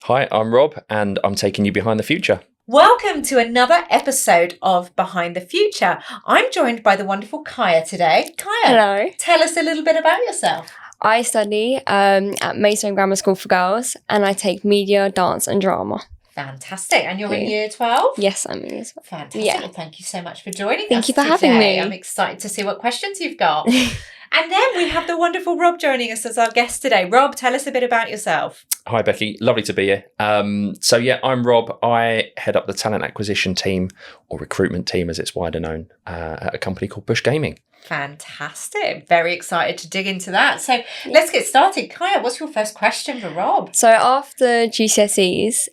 Hi, I'm Rob, and I'm taking you behind the future. Welcome to another episode of Behind the Future. I'm joined by the wonderful Kaya today. Kaya, hello. Tell us a little bit about yourself. I study at Maidstone Grammar School for Girls, and I take media, dance and drama. Fantastic. And you're in year 12? Yes, I'm in year 12. Fantastic. Yeah. Well, thank you so much for joining us. Thank you for having me. I'm excited to see what questions you've got. And then we have the wonderful Rob joining us as our guest today. Rob, tell us a bit about yourself. Hi, Becky. Lovely to be here. I'm Rob. I head up the talent acquisition team, or recruitment team as it's wider known, at a company called Bush Gaming. Fantastic. Very excited to dig into that. So let's get started. Kaya, what's your first question for Rob? So after GCSEs,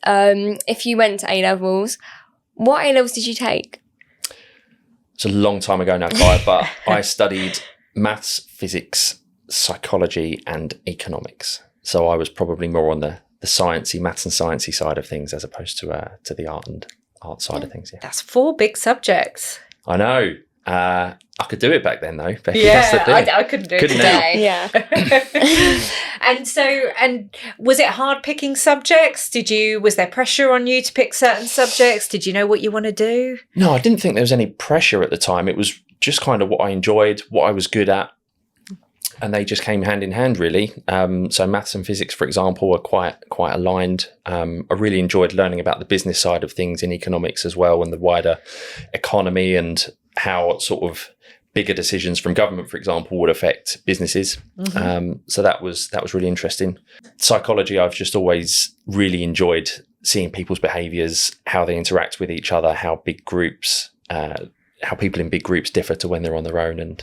if you went to A-levels, what A-levels did you take? It's a long time ago now, Kaya, but I studied maths, physics, psychology and economics. So I was probably more on the sciencey, maths and sciencey side of things as opposed to the art side of things. Yeah. That's 4 big subjects. I know. I could do it back then though, Becky. Yeah, that's the thing. I couldn't do it today. Yeah. And was it hard picking subjects? Was there pressure on you to pick certain subjects? Did you know what you want to do? No, I didn't think there was any pressure at the time. It was just kind of what I enjoyed, what I was good at. And they just came hand in hand, really. So maths and physics, for example, were quite aligned. I really enjoyed learning about the business side of things in economics as well, and the wider economy and how sort of bigger decisions from government, for example, would affect businesses. Mm-hmm. So that was really interesting. Psychology, I've just always really enjoyed seeing people's behaviours, how they interact with each other, how people in big groups differ to when they're on their own and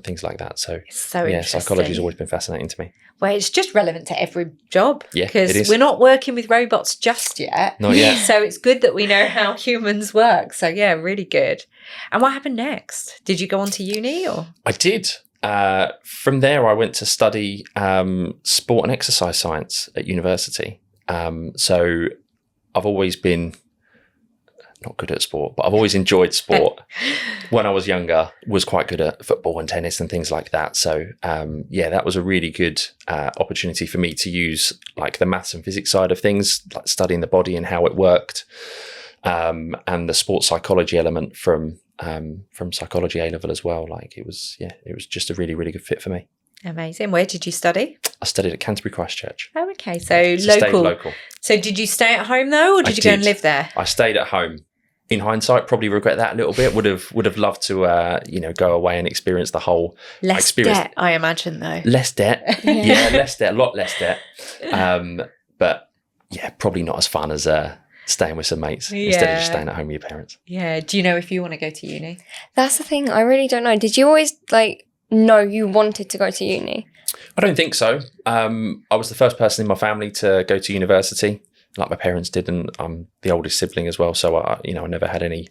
things like that. So psychology's always been fascinating to me. Well, it's just relevant to every job. Yeah, because we're not working with robots just yet. Not yet. So it's good that we know how humans work. So yeah, really good. And what happened next? Did you go on to uni or? I did. From there, I went to study sport and exercise science at university. So I've always been not good at sport, but I've always enjoyed sport. When I was younger, was quite good at football and tennis and things like that. So that was a really good opportunity for me to use like the maths and physics side of things, like studying the body and how it worked, and the sports psychology element from psychology A-level as well. Like it was just a really, really good fit for me. Amazing. Where did you study? I studied at Canterbury Christchurch. Oh, okay. So local. So did you stay at home though, or did you go and live there? I stayed at home. In hindsight, probably regret that a little bit. Would have loved to, go away and experience the whole experience. Debt, I imagine, though. Less debt, less debt, a lot less debt. But yeah, probably not as fun as staying with some mates instead of just staying at home with your parents. Yeah. Do you know if you want to go to uni? That's the thing. I really don't know. Did you always know you wanted to go to uni? I don't think so. I was the first person in my family to go to university, like my parents did, and I'm the oldest sibling as well. So I never had any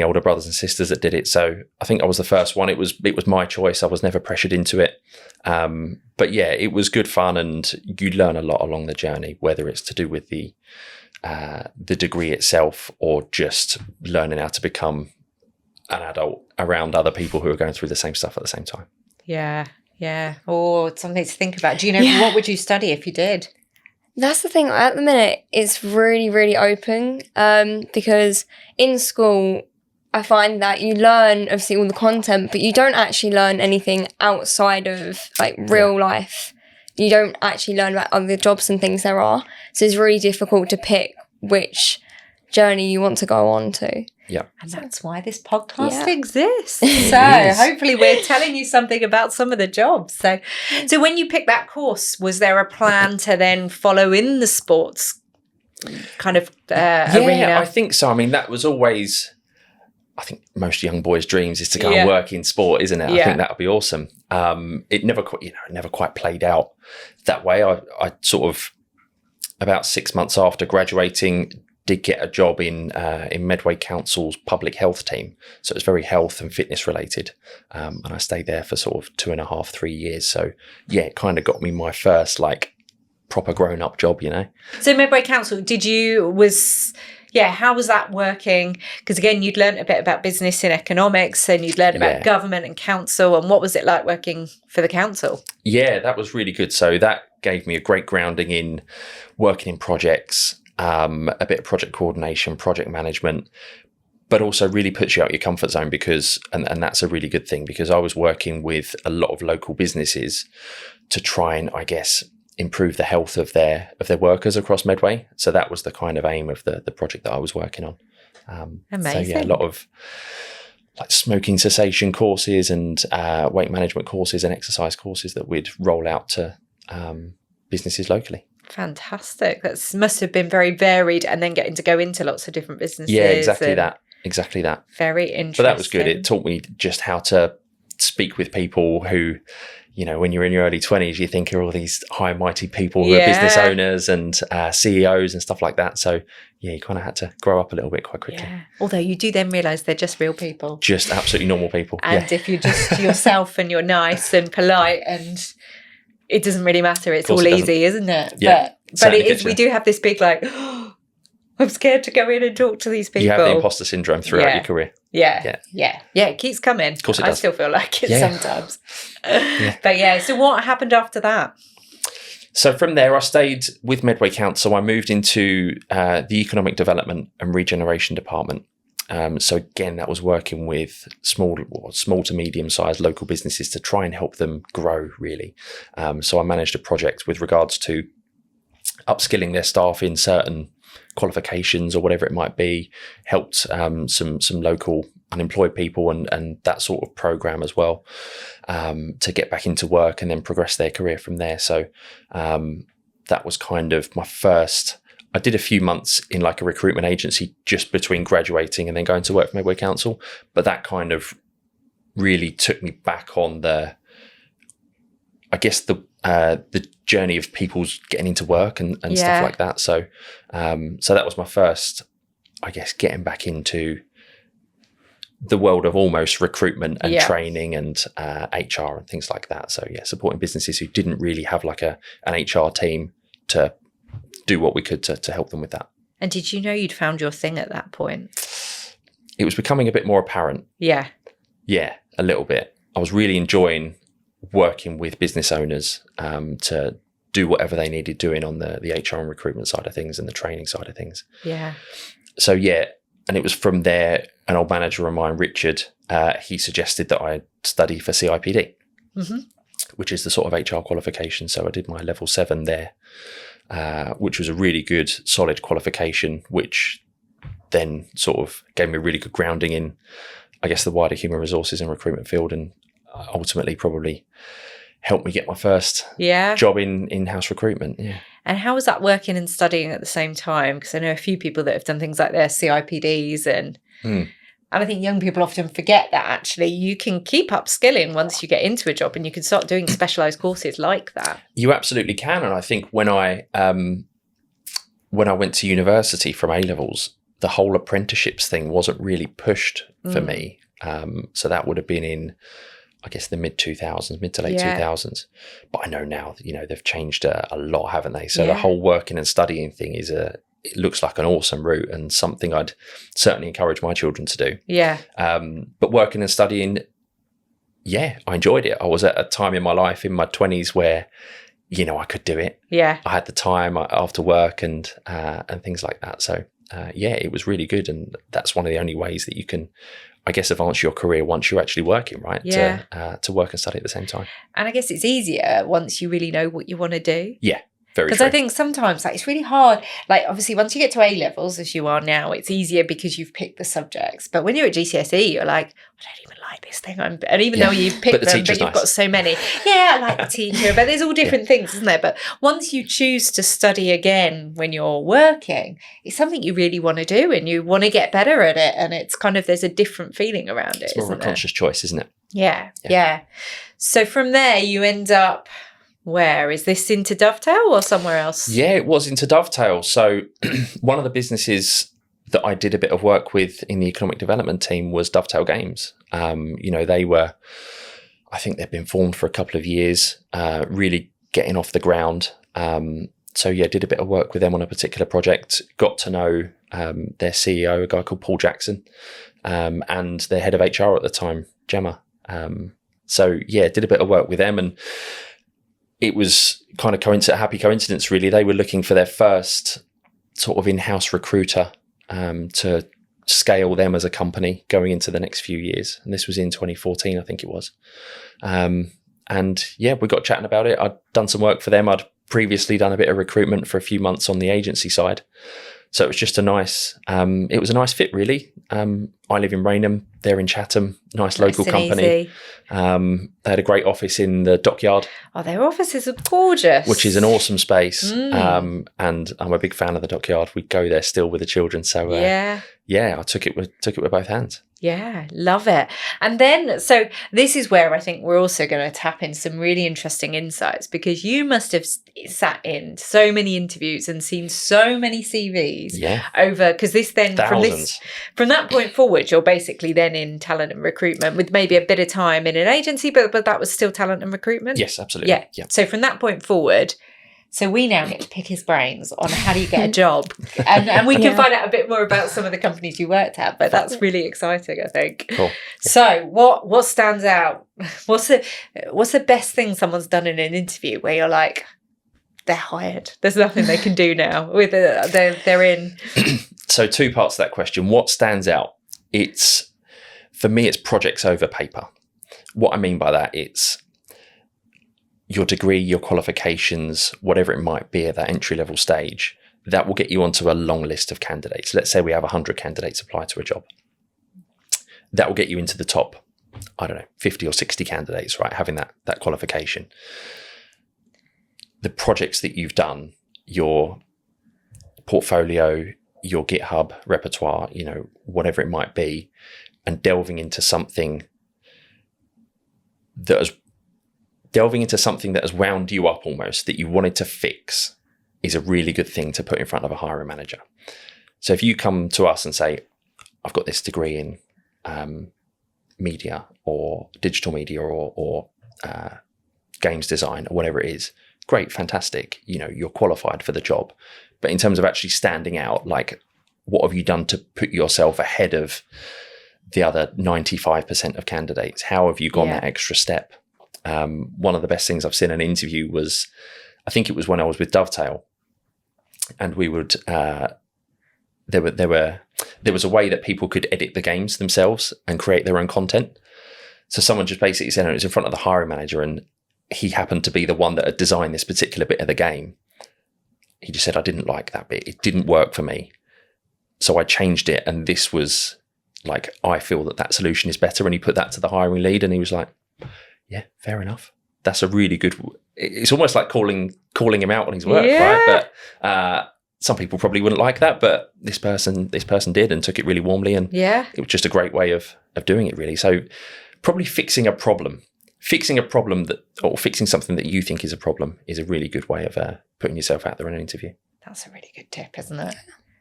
older brothers and sisters that did it. So I think I was the first one. It was my choice. I was never pressured into it. But yeah, it was good fun, and you learn a lot along the journey, whether it's to do with the degree itself or just learning how to become an adult around other people who are going through the same stuff at the same time. Yeah. Or something to think about. Do you know what would you study if you did? That's the thing. At the minute, it's really, really open because in school, I find that you learn, obviously, all the content, but you don't actually learn anything outside of, real life. You don't actually learn about other jobs and things there are. So it's really difficult to pick which journey you want to go on to. Yeah. And that's why this podcast exists. So hopefully we're telling you something about some of the jobs. So when you picked that course, was there a plan to then follow in the sports kind of arena? I think so. I mean, that was always, I think most young boys' dreams is to go and work in sport, isn't it? I think that would be awesome. It never quite played out that way. I sort of, about 6 months after graduating, did get a job in Medway Council's public health team. So it was very health and fitness related. And I stayed there for sort of 2.5, 3 years. So yeah, it kind of got me my first proper grown up job, So Medway Council, was Yeah, how was that working? Because again, you'd learned a bit about business and economics, and you'd learned about government and council. And what was it like working for the council? Yeah, that was really good. So that gave me a great grounding in working in projects, a bit of project coordination, project management, but also really puts you out your comfort zone because, and that's a really good thing, because I was working with a lot of local businesses to try and, I guess, improve the health of their workers across Medway. So that was the kind of aim of the project that I was working on. Amazing. So yeah, a lot of like smoking cessation courses and weight management courses and exercise courses that we'd roll out to businesses locally. Fantastic. That must have been very varied, and then getting to go into lots of different businesses. Yeah, exactly that. Very interesting. But that was good. It taught me just how to speak with people who, you know, when you're in your early 20s, you think are all these high and mighty people who are business owners and CEOs and stuff like that. So yeah, you kind of had to grow up a little bit quite quickly. Yeah. Although you do then realise they're just real people. Just absolutely normal people. And if you're just yourself and you're nice and polite, and it doesn't really matter. It's all easy, isn't it? Yeah. But it is. We do have this big like, oh, I'm scared to go in and talk to these people. You have the imposter syndrome throughout your career. Yeah. It keeps coming. Of course it does. I still feel like it sometimes. But yeah, so what happened after that? So from there, I stayed with Medway Council. I moved into the Economic Development and Regeneration Department. So again, that was working with small to medium-sized local businesses to try and help them grow, really. So I managed a project with regards to upskilling their staff in certain qualifications or whatever it might be, helped some local unemployed people and that sort of program as well, to get back into work and then progress their career from there. So that was kind of my first. I did a few months in like a recruitment agency just between graduating and then going to work for Medway Council, but that kind of really took me back on the journey of people's getting into work and stuff like that. So that was my first, I guess, getting back into the world of almost recruitment and training and HR and things like that. So yeah, supporting businesses who didn't really have like an HR team to do what we could to help them with that. And did you know you'd found your thing at that point? It was becoming a bit more apparent. Yeah. Yeah, a little bit. I was really enjoying working with business owners to do whatever they needed doing on the HR and recruitment side of things and the training side of things. Yeah. So yeah, and it was from there, an old manager of mine, Richard, he suggested that I study for CIPD, which is the sort of HR qualification. So I did my level 7 there, which was a really good, solid qualification, which then sort of gave me a really good grounding in, I guess, the wider human resources and recruitment field, and ultimately probably helped me get my first job in in-house recruitment. Yeah. And how was that working and studying at the same time? Because I know a few people that have done things like their CIPDs and I think young people often forget that actually you can keep upskilling once you get into a job and you can start doing specialised courses like that. You absolutely can. And I think when I went to university from A-levels, the whole apprenticeships thing wasn't really pushed for me. So that would have been in, I guess, the mid to late 2000s. But I know now, they've changed a lot, haven't they? So the whole working and studying thing it looks like an awesome route and something I'd certainly encourage my children to do. Yeah. But working and studying, I enjoyed it. I was at a time in my life in my 20s where, I could do it. Yeah. I had the time after work and things like that. So it was really good. And that's one of the only ways that you can, I guess, advance your career once you're actually working, right? Yeah. To work and study at the same time. And I guess it's easier once you really know what you want to do. Yeah, very true. Because I think sometimes it's really hard. Like, obviously, once you get to A-levels, as you are now, it's easier because you've picked the subjects. But when you're at GCSE, you're like, I don't even like this thing. And even though you've picked them, but you've got so many. Yeah, I like the teacher. But there's all different things, isn't there? But once you choose to study again when you're working, it's something you really want to do and you want to get better at it. And it's kind of, there's a different feeling around it. It's more of a conscious choice, isn't it? Yeah. So from there, you end up... Where is this, into Dovetail or somewhere else? Yeah, it was into Dovetail. So one of the businesses that I did a bit of work with in the economic development team was Dovetail Games. They were, I think they've been formed for a couple of years, really getting off the ground. So yeah, did a bit of work with them on a particular project. Got to know their CEO, a guy called Paul Jackson, and their head of HR at the time, Gemma. So yeah, did a bit of work with them, and it was kind of a happy coincidence, really. They were looking for their first sort of in-house recruiter to scale them as a company going into the next few years. And this was in 2014, I think it was. And yeah, we got chatting about it. I'd done some work for them. I'd previously done a bit of recruitment for a few months on the agency side. So it was just a nice fit, really. I live in Rainham. They're in Chatham. Nice local company. Easy. They had a great office in the dockyard. Oh, their offices are gorgeous. Which is an awesome space. And I'm a big fan of the dockyard. We go there still with the children. So I took it with both hands. Yeah, love it. And then, so this is where I think we're also going to tap into some really interesting insights, because you must have sat in so many interviews and seen so many CVs over, because this then, from that point forward, you're basically then in talent and recruitment with maybe a bit of time in an agency, but that was still talent and recruitment? Yes, absolutely. Yeah. So from that point forward, so we now get to pick his brains on how do you get a job, and we can find out a bit more about some of the companies you worked at. But that's really exciting, I think. Cool. So what stands out? What's the best thing someone's done in an interview where you're like, they're hired. There's nothing they can do now. They're in. So 2 parts to that question. What stands out? For me, it's projects over paper. What I mean by that, it's your degree, your qualifications, whatever it might be at that entry-level stage, that will get you onto a long list of candidates. Let's say we have 100 candidates apply to a job. That will get you into the top, 50 or 60 candidates, right, having that qualification. The projects that you've done, your portfolio, your GitHub repertoire, whatever it might be, and delving into something that has wound you up almost, that you wanted to fix, is a really good thing to put in front of a hiring manager. So if you come to us and say, I've got this degree in media or digital media or games design or whatever it is, great, fantastic. You're qualified for the job. But in terms of actually standing out, like, what have you done to put yourself ahead of the other 95% of candidates? How have you gone that extra step? One of the best things I've seen in an interview was, I think it was when I was with Dovetail, and we would there was a way that people could edit the games themselves and create their own content. So someone just basically said, it was in front of the hiring manager, and he happened to be the one that had designed this particular bit of the game. He just said, I didn't like that bit. It didn't work for me. So I changed it, and this was like, I feel that solution is better. And he put that to the hiring lead, and he was like, yeah, fair enough. That's a really good. It's almost like calling him out on his work, right? But some people probably wouldn't like that, but this person did and took it really warmly, and it was just a great way of doing it, really. So probably fixing something that you think is a problem is a really good way of putting yourself out there in an interview. That's a really good tip, isn't it?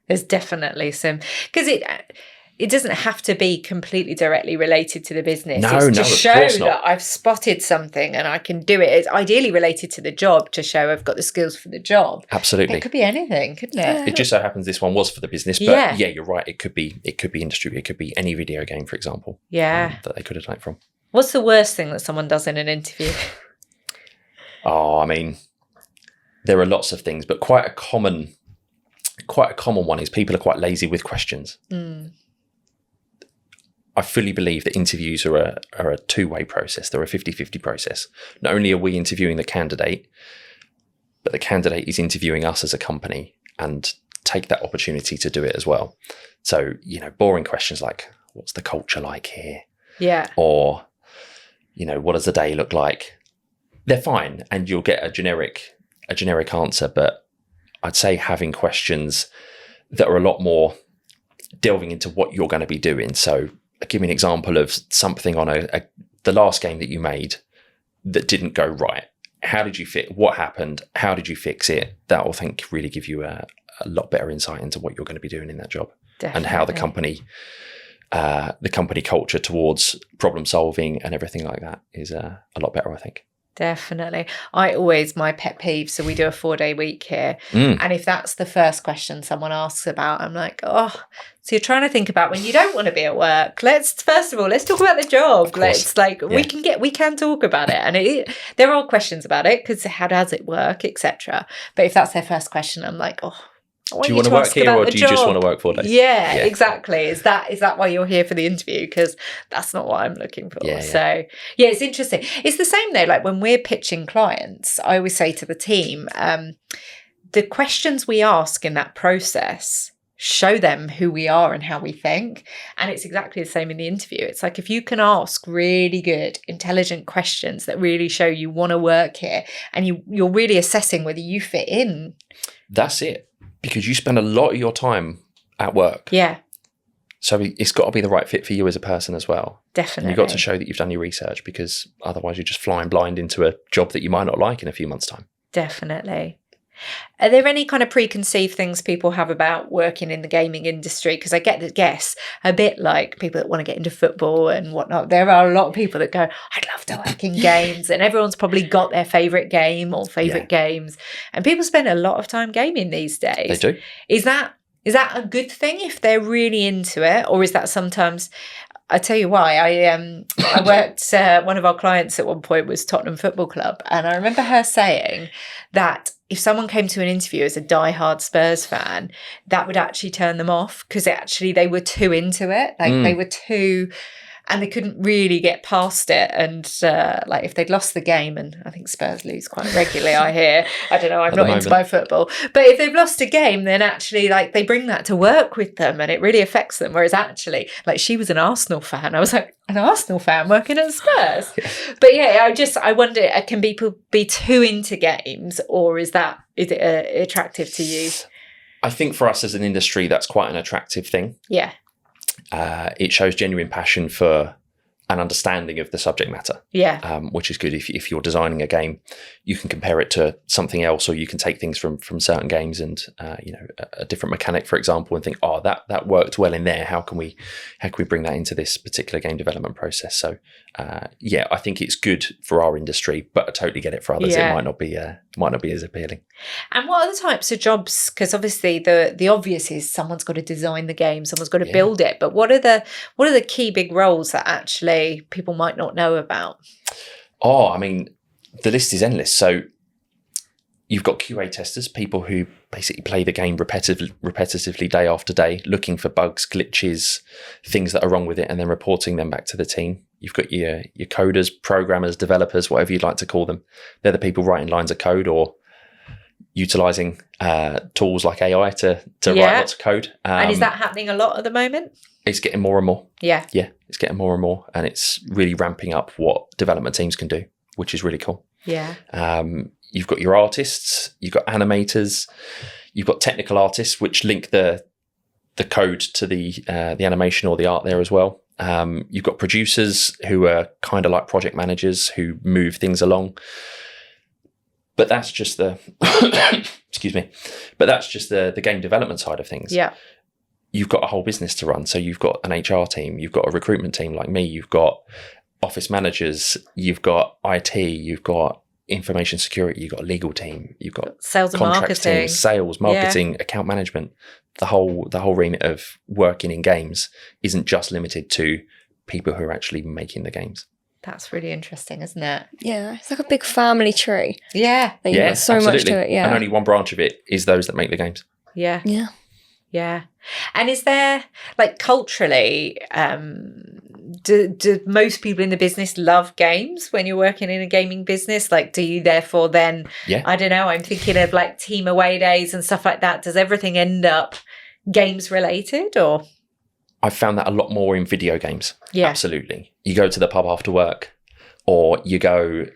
There's definitely some, because it doesn't have to be completely directly related to the business. It's to show that I've spotted something and I can do it. It's ideally related to the job, to show I've got the skills for the job. Absolutely. It could be anything, couldn't it? It just so happens this one was for the business, but yeah, you're right. It could be industry. It could be any video game, for example. Yeah. That they could have done it from. What's the worst thing that someone does in an interview? I mean, there are lots of things, but quite a common one is people are quite lazy with questions. I fully believe that interviews are a two-way process. They're a 50-50 process. Not only are we interviewing the candidate, but the candidate is interviewing us as a company, and take that opportunity to do it as well. So, boring questions like, what's the culture like here? Yeah. Or, what does the day look like? They're fine, and you'll get a generic answer. But I'd say having questions that are a lot more delving into what you're going to be doing. So, give me an example of something on the last game that you made that didn't go right. How did you fit? What happened? How did you fix it? That will, I think, really give you a lot better insight into what you're going to be doing in that job. Definitely. And how the company culture towards problem solving and everything like that is a lot better, I think. Definitely. My pet peeve, so we do a 4-day week here. Mm. And if that's the first question someone asks about, I'm like, oh, so you're trying to think about when you don't want to be at work. Let's talk about the job. Let's we can talk about it. And there are questions about it, because how does it work, etc. But if that's their first question, I'm like, oh, do you want to work here, or do you just want to work 4 days? Yeah, exactly. Is that why you're here for the interview? Because that's not what I'm looking for. So yeah, it's interesting. It's the same though. Like when we're pitching clients, I always say to the team, the questions we ask in that process show them who we are and how we think. And it's exactly the same in the interview. It's like, if you can ask really good, intelligent questions that really show you want to work here, and you're really assessing whether you fit in. That's it. Because you spend a lot of your time at work. Yeah. So it's got to be the right fit for you as a person as well. Definitely. And you've got to show that you've done your research, because otherwise you're just flying blind into a job that you might not like in a few months' time. Definitely. Are there any kind of preconceived things people have about working in the gaming industry? Because I guess a bit like people that want to get into football and whatnot. There are a lot of people that go, I'd love to work in games, and everyone's probably got their favourite game or favourite games. And people spend a lot of time gaming these days. They do. Is that a good thing if they're really into it, or is that sometimes? I tell you why. I worked. One of our clients at one point was Tottenham Football Club, and I remember her saying that if someone came to an interview as a diehard Spurs fan, that would actually turn them off, because they were too into it. Like they were too. And they couldn't really get past it. And like if they'd lost the game, and I think Spurs lose quite regularly, I hear. I don't know, I'm not into my football. But if they've lost a game, then actually like they bring that to work with them, and it really affects them. Whereas actually, like she was an Arsenal fan. I was like, an Arsenal fan working at Spurs? Yeah. But yeah, I wonder, can people be too into games, or is it attractive to you? I think for us as an industry, that's quite an attractive thing. Yeah. It shows genuine passion for an understanding of the subject matter. Yeah. Which is good. If you're designing a game, you can compare it to something else, or you can take things from certain games and a different mechanic, for example, and think, oh, that worked well in there. How can we bring that into this particular game development process? So I think it's good for our industry, but I totally get it for others. It might not be as appealing. And what are the types of jobs? Because obviously the obvious is someone's got to design the game, someone's got to build it. But what are the key big roles that actually people might not know about? Oh, I mean, the list is endless. So you've got QA testers, people who basically play the game repetitively day after day, looking for bugs, glitches, things that are wrong with it, and then reporting them back to the team. You've got your coders, programmers, developers, whatever you'd like to call them. They're the people writing lines of code or utilising tools like AI to write lots of code. And is that happening a lot at the moment? It's getting more and more. Yeah. Yeah, it's getting more and more. And it's really ramping up what development teams can do, which is really cool. Yeah. You've got your artists, you've got animators, you've got technical artists, which link the code to the animation or the art there as well. You've got producers who are kind of like project managers who move things along. But that's just the excuse me. But that's just the game development side of things. Yeah. You've got a whole business to run. So you've got an HR team, you've got a recruitment team like me, you've got office managers, you've got IT, you've got information security, you've got a legal team, you've got sales and marketing, team, sales, marketing, account management. The whole remit of working in games isn't just limited to people who are actually making the games. That's really interesting, isn't it? Yeah, it's like a big family tree. Yeah. Like you've got so much to it, yeah. And only one branch of it is those that make the games. Yeah. Yeah. Yeah. And is there, like, culturally, do most people in the business love games when you're working in a gaming business? Like, do you therefore then, I don't know, I'm thinking of like team away days and stuff like that. Does everything end up games related, or? I've found that a lot more in video games. Yeah. Absolutely. You go to the pub after work, or you go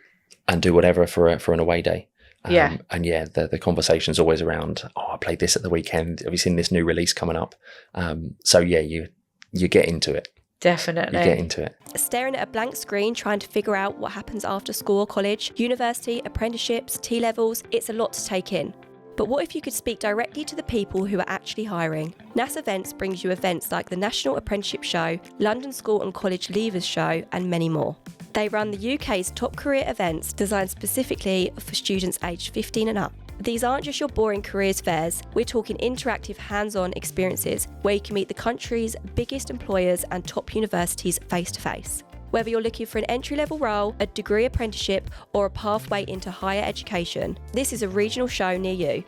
and do whatever for an away day. And the conversation's always around, I played this at the weekend. Have you seen this new release coming up? You get into it. Definitely. You get into it. Staring at a blank screen, trying to figure out what happens after school or college, university, apprenticeships, T-levels, it's a lot to take in. But what if you could speak directly to the people who are actually hiring? NAS Events brings you events like the National Apprenticeship Show, London School and College Leavers Show, and many more. They run the UK's top career events designed specifically for students aged 15 and up. These aren't just your boring careers fairs, we're talking interactive hands-on experiences where you can meet the country's biggest employers and top universities face to face. Whether you're looking for an entry-level role, a degree apprenticeship, or a pathway into higher education, this is a regional show near you.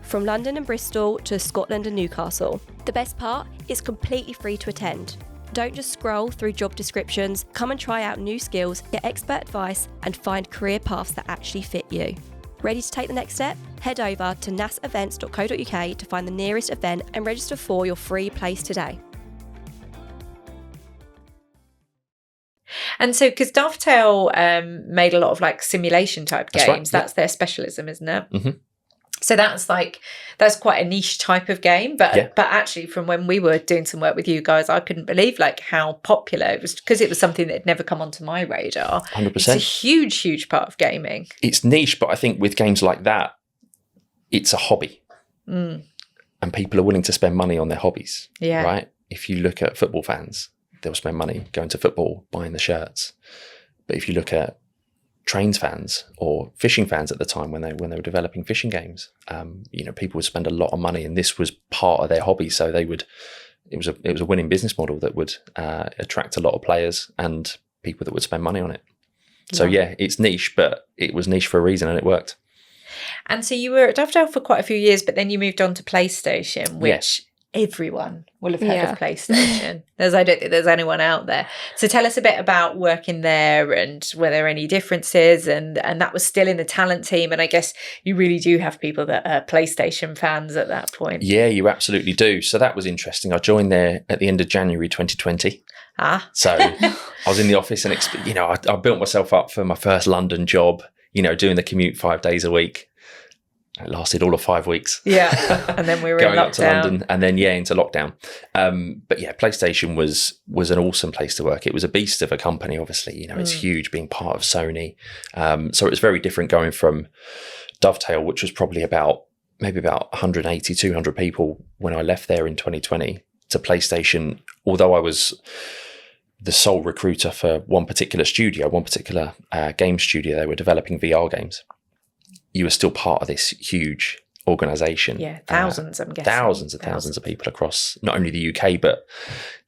From London and Bristol to Scotland and Newcastle. The best part, it's completely free to attend. Don't just scroll through job descriptions, come and try out new skills, get expert advice, and find career paths that actually fit you. Ready to take the next step? Head over to nasevents.co.uk to find the nearest event and register for your free place today. And so, because Dovetail made a lot of like simulation type games, That's right, that's their specialism, isn't it? Mm-hmm. So that's quite a niche type of game. But actually, from when we were doing some work with you guys, I couldn't believe like how popular it was, because it was something that had never come onto my radar. 100%. It's a huge, huge part of gaming. It's niche, but I think with games like that, it's a hobby. Mm. And people are willing to spend money on their hobbies. Yeah. Right? If you look at football fans, they'll spend money going to football, buying the shirts. But if you look at trains fans or fishing fans at the time when they were developing fishing games, people would spend a lot of money, and this was part of their hobby. So it was a winning business model that would attract a lot of players and people that would spend money on it. So yeah, it's niche, but it was niche for a reason and it worked. And so you were at Dovetail for quite a few years, but then you moved on to PlayStation, which everyone will have heard of PlayStation. I don't think there's anyone out there. So tell us a bit about working there and were there any differences, and that was still in the talent team. And I guess you really do have people that are PlayStation fans at that point. Yeah, you absolutely do. So that was interesting. I joined there at the end of January 2020. So I was in the office and, I built myself up for my first London job, doing the commute 5 days a week. It lasted all of 5 weeks. Yeah. And then we were going in lockdown. up to London and then, into lockdown. But yeah, PlayStation was an awesome place to work. It was a beast of a company, obviously. It's huge being part of Sony. So it was very different going from Dovetail, which was probably maybe about 180, 200 people when I left there in 2020, to PlayStation. Although I was the sole recruiter for one particular game studio, they were developing VR games. You were still part of this huge organization. Yeah, thousands, I'm guessing. Thousands of people across not only the UK, but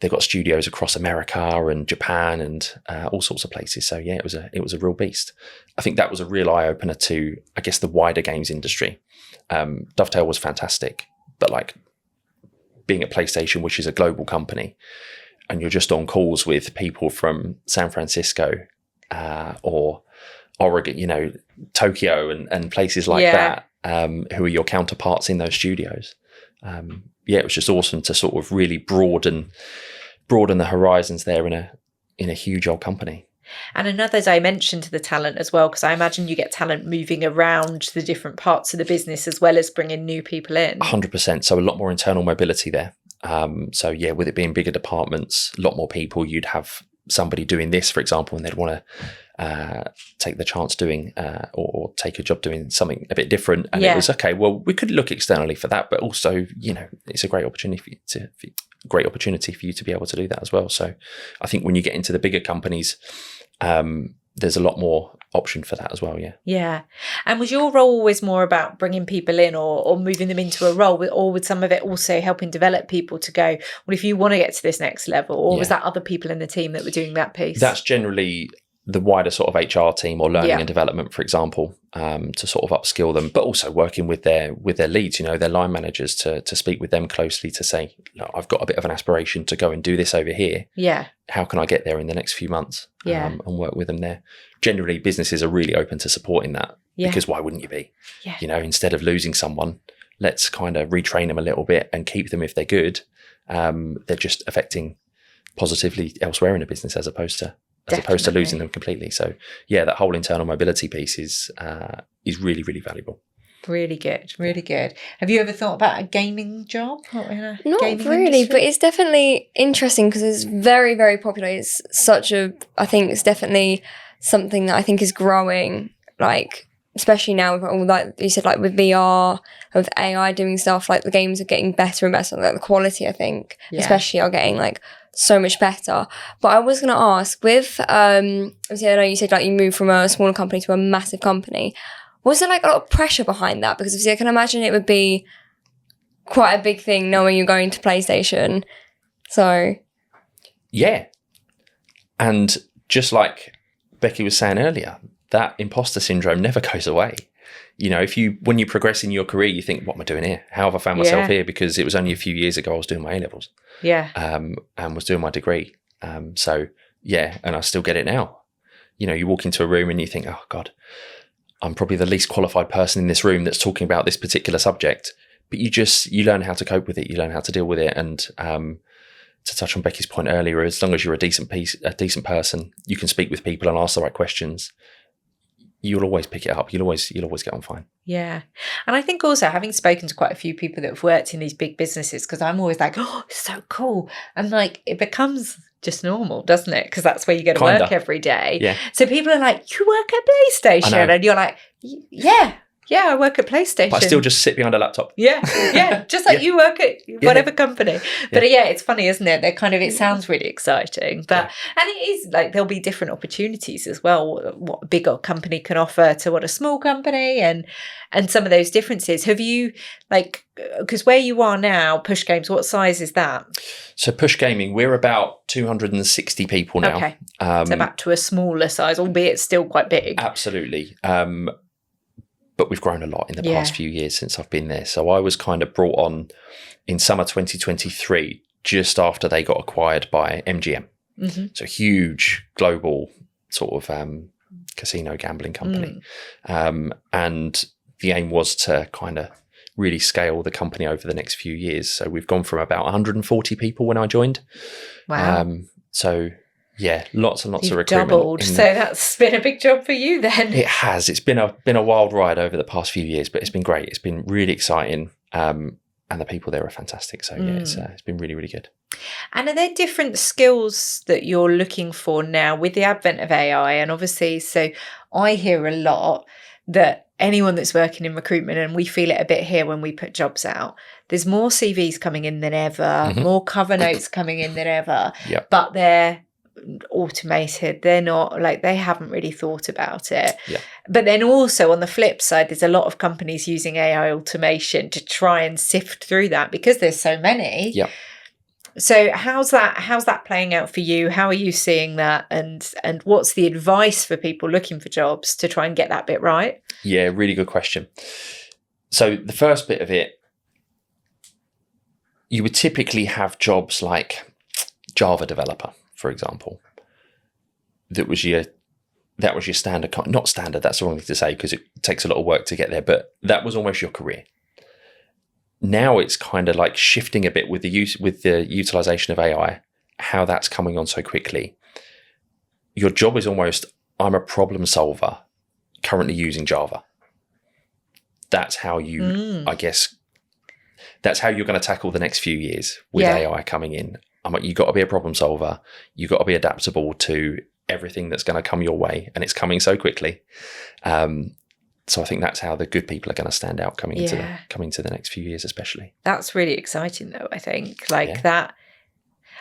they've got studios across America and Japan and all sorts of places. So yeah, it was a real beast. I think that was a real eye opener to, I guess, the wider games industry. Dovetail was fantastic, but like being at PlayStation, which is a global company, and you're just on calls with people from San Francisco or Oregon, Tokyo and places like that, who are your counterparts in those studios. It was just awesome to sort of really broaden the horizons there in a huge old company. And another dimension to the talent as well, because I imagine you get talent moving around the different parts of the business as well as bringing new people in. 100%. So a lot more internal mobility there. With it being bigger departments, a lot more people, you'd have somebody doing this, for example, and they'd want to take the chance doing or take a job doing something a bit different. And it was, okay, well, we could look externally for that, but also, it's a great opportunity for you to be able to do that as well. So I think when you get into the bigger companies, there's a lot more option for that as well. Yeah. And was your role always more about bringing people in or moving them into a role, or would some of it also helping develop people to go, well, if you want to get to this next level, or was that other people in the team that were doing that piece? That's generally the wider sort of HR team or learning and development, for example, to sort of upskill them, but also working with their leads, their line managers, to speak with them closely to say, look, I've got a bit of an aspiration to go and do this over here. Yeah. How can I get there in the next few months? And work with them there. Generally, businesses are really open to supporting that because why wouldn't you be? Yeah. Instead of losing someone, let's kind of retrain them a little bit and keep them if they're good. They're just affecting positively elsewhere in the business as opposed to losing them completely. So that whole internal mobility piece is really, really valuable. Really good. Have you ever thought about a gaming job? Not really, but it's definitely interesting because it's very, very popular. It's I think it's definitely something that I think is growing, like, especially now with all that you said, like with VR, with AI doing stuff, like the games are getting better and better, like the quality, I think, especially are getting like so much better. But I was going to ask, with obviously I know you said like you moved from a smaller company to a massive company. Was there like a lot of pressure behind that? Because obviously I can imagine it would be quite a big thing knowing you're going to PlayStation. So yeah, and just like Becky was saying earlier, that imposter syndrome never goes away. You know, when you progress in your career, you think, what am I doing here? How have I found myself here? Because it was only a few years ago I was doing my A-levels. Yeah. And was doing my degree. So, yeah, and I still get it now. You know, you walk into a room and you think, oh, God, I'm probably the least qualified person in this room that's talking about this particular subject. But you learn how to cope with it. You learn how to deal with it. And to touch on Becky's point earlier, as long as you're a decent person, you can speak with people and ask the right questions. You'll always pick it up. You'll always get on fine. Yeah. And I think also, having spoken to quite a few people that have worked in these big businesses, because I'm always like, oh, it's so cool. And like, it becomes just normal, doesn't it? Because that's where you go to work every day. Yeah. So people are like, you work at PlayStation? And you're like, yeah, I work at PlayStation. But I still just sit behind a laptop. Yeah. Just like you work at whatever company. But it's funny, isn't it? They're kind of, it sounds really exciting. But, and it is like, there'll be different opportunities as well, what a bigger company can offer to what a small company and some of those differences. Have you, like, because where you are now, Push Games, what size is that? So Push Gaming, we're about 260 people now. Okay. So back to a smaller size, albeit still quite big. Absolutely. But we've grown a lot in the past few years since I've been there. So I was kind of brought on in summer 2023, just after they got acquired by MGM. Mm-hmm. So huge global sort of casino gambling company. And the aim was to kind of really scale the company over the next few years. So we've gone from about 140 people when I joined. Wow. So yeah, lots and lots You've of recruitment. Doubled. So that's been a big job for you then. It has. It's been a wild ride over the past few years, but it's been great. It's been really exciting. And the people there are fantastic. So yeah, it's been really, really good. And are there different skills that you're looking for now with the advent of AI? And obviously, so I hear a lot that anyone that's working in recruitment, and we feel it a bit here when we put jobs out, there's more CVs coming in than ever, more cover notes coming in than ever, but they're automated. They're not, like, they haven't really thought about it. But then also on the flip side, there's a lot of companies using AI automation to try and sift through that because there's so many. So how's that playing out for you? How are you seeing that? And what's the advice for people looking for jobs to try and get that bit right? Yeah, really good question. So the first bit of it, you would typically have jobs like Java developer, for example. That was your standard, not standard, that's the wrong thing to say because it takes a lot of work to get there, but that was almost your career. Now it's kind of like shifting a bit with the utilization of AI, how that's coming on so quickly. Your job is almost, I'm a problem solver currently using Java. That's how you, I guess, that's how you're going to tackle the next few years with AI coming in. You've got to be a problem solver. You've got to be adaptable to everything that's going to come your way, and it's coming so quickly. So I think that's how the good people are going to stand out coming into the next few years, especially. That's really exciting, though. I think that.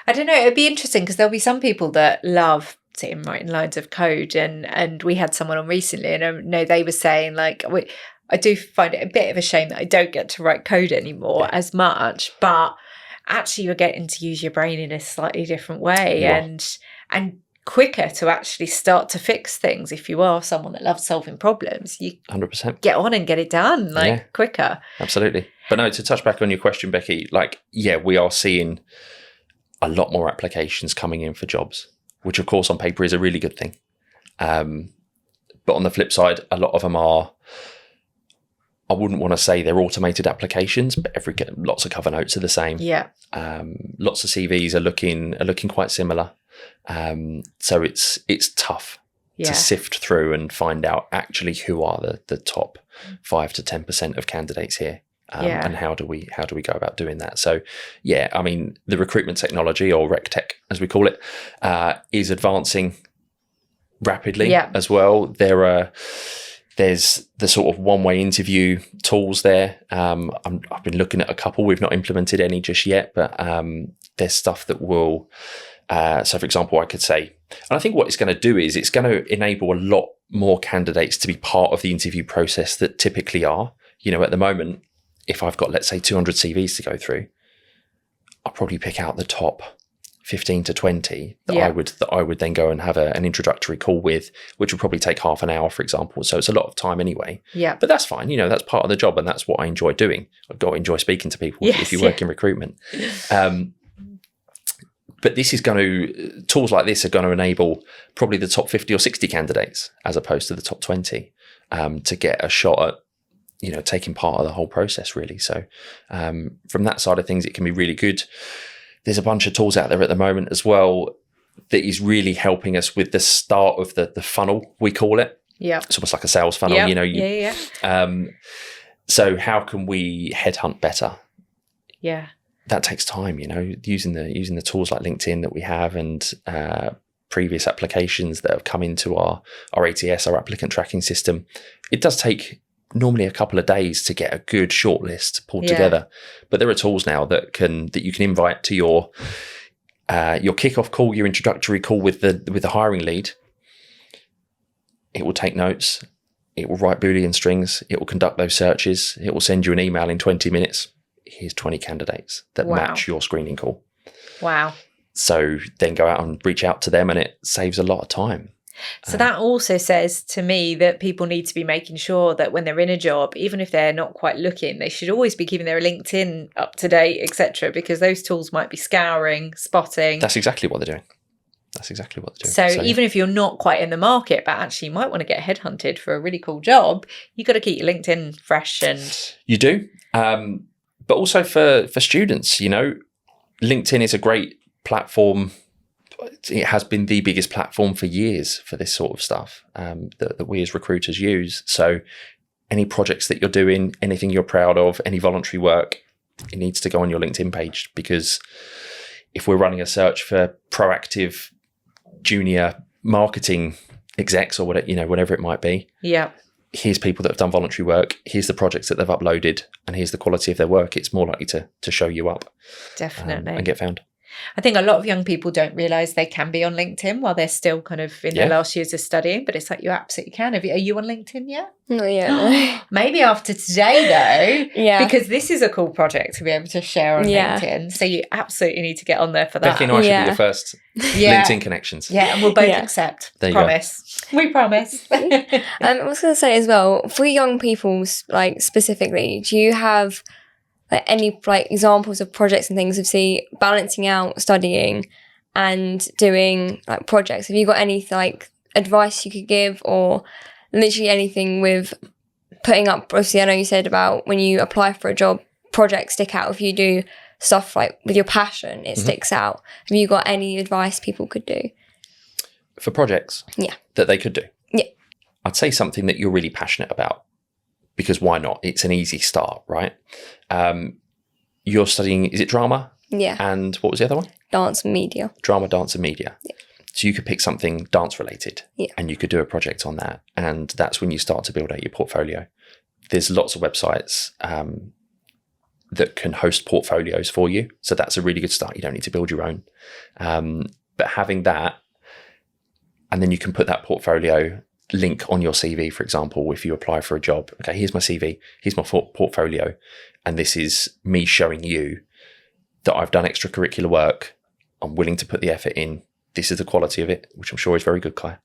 I don't know. It'd be interesting because there'll be some people that love sitting writing lines of code, and we had someone on recently, and I know they were saying like, I do find it a bit of a shame that I don't get to write code anymore as much, but actually you're getting to use your brain in a slightly different way and quicker to actually start to fix things. If you are someone that loves solving problems, you 100% get on and get it done quicker. Absolutely. But no, to touch back on your question, Becky, we are seeing a lot more applications coming in for jobs, which of course on paper is a really good thing. But on the flip side, a lot of them are, I wouldn't want to say they're automated applications, but lots of cover notes are the same. Yeah. Lots of CVs are looking quite similar. So it's tough to sift through and find out actually who are the top 5 to 10% of candidates here. And how do we go about doing that? So I mean, the recruitment technology, or rec tech as we call it, is advancing rapidly as well. There's the sort of one-way interview tools there. I've been looking at a couple. We've not implemented any just yet, but there's stuff that will, so for example, I could say, and I think what it's going to do is it's going to enable a lot more candidates to be part of the interview process that typically are. You know, at the moment, if I've got, let's say, 200 CVs to go through, I'll probably pick out the top 15 to 20 that I would then go and have an introductory call with, which would probably take half an hour, for example. So it's a lot of time anyway. Yeah. But that's fine. You know, that's part of the job, and that's what I enjoy doing. I've got to enjoy speaking to people if you work in recruitment. But this is tools like this are going to enable probably the top 50 or 60 candidates as opposed to the top 20 to get a shot at, you know, taking part of the whole process, really. So from that side of things, it can be really good. There's a bunch of tools out there at the moment as well that is really helping us with the start of the funnel, we call it. Yeah. It's almost like a sales funnel, you know. So how can we headhunt better? Yeah. That takes time, you know, using the tools like LinkedIn that we have and previous applications that have come into our ATS, our applicant tracking system. It does take normally a couple of days to get a good shortlist pulled together, but there are tools now that you can invite to your kickoff call, your introductory call with the hiring lead. It will take notes. It will write Boolean strings. It will conduct those searches. It will send you an email in 20 minutes. Here's 20 candidates that match your screening call. Wow. So then go out and reach out to them, and it saves a lot of time. So that also says to me that people need to be making sure that when they're in a job, even if they're not quite looking, they should always be keeping their LinkedIn up to date, etc., because those tools might be scouring, spotting. That's exactly what they're doing. So even if you're not quite in the market, but actually you might want to get headhunted for a really cool job, you've got to keep your LinkedIn fresh. And you do. But also for students, you know, LinkedIn is a great platform. It has been the biggest platform for years for this sort of stuff that we as recruiters use. So any projects that you're doing, anything you're proud of, any voluntary work, it needs to go on your LinkedIn page, because if we're running a search for proactive junior marketing execs or whatever, you know, whatever it might be. Yeah. Here's people that have done voluntary work. Here's the projects that they've uploaded, and here's the quality of their work. It's more likely to show you up. Definitely. And get found. I think a lot of young people don't realise they can be on LinkedIn while they're still kind of in their last years of studying, but it's like you absolutely can. Are you on LinkedIn yet? Not yet. No. Maybe after today though, because this is a cool project to be able to share on LinkedIn. So you absolutely need to get on there for that. Becky and I should be the first LinkedIn connections. Yeah, and we'll both accept. There you promise. Go. We promise. I was going to say as well, for young people, like specifically, do you have like any like examples of projects and things of balancing out studying and doing like projects? Have you got any like advice you could give, or literally anything with putting up? Obviously, I know you said about when you apply for a job, projects stick out. If you do stuff like with your passion, it sticks out. Have you got any advice people could do for projects? Yeah, that they could do. Yeah, I'd say something that you're really passionate about. Because why not? It's an easy start, right? You're studying, is it drama? Yeah. And what was the other one? Dance and media. Drama, dance and media. Yeah. So you could pick something dance related, yeah, and you could do a project on that. And that's when you start to build out your portfolio. There's lots of websites that can host portfolios for you. So that's a really good start. You don't need to build your own. But having that, and then you can put that portfolio link on your CV, for example, if you apply for a job. Okay, here's my CV, here's my portfolio, and this is me showing you that I've done extracurricular work. I'm willing to put the effort in. This is the quality of it, which I'm sure is very good, Claire.